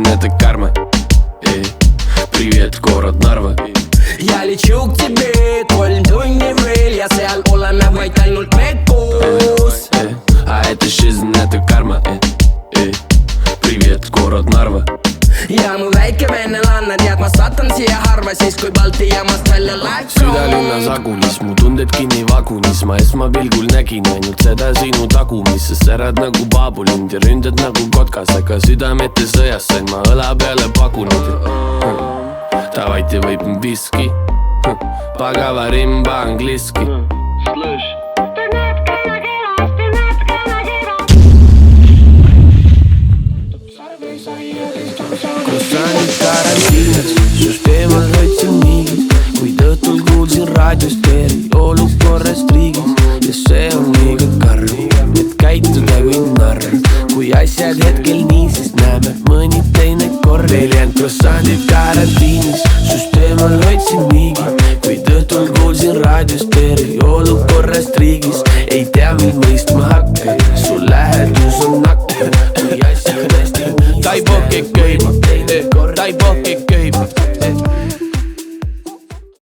это карма. Привет, город Нарва. Я лечу к тебе, 3 tunni veel ja seal oleme vaid ainult me koos. А это жизнь, это карма. Привет, город Narva. Ja mu väike vennelanna tead, ma satan siia harva siis kui Balti jaamast välja läks. Südalinnas agunis, mu tunded kinni vagunis. Ma esmapilgul nägin ainult seda sinu tagumis. Sa särad nagu baabulind ja ründad nagu kotkas, aga südamete sõjas sain ma õla peale pagunid. Давайте выпьем виски, поговорим по-английски. Croissantid karantiinis, süsteemal hoidsin niigis, kuid õhtul kuulsin raadiost eriolukorrast riigis. Ja see on liiga karm, et käituda kui narr. Kui asjad hetkel nii, siis näeme mõni teine kord. Veel jäänud croissantid karantiinis, süsteemal hoidsin niigis, kuid õhtul kuulsin raadiost eriolukorrast.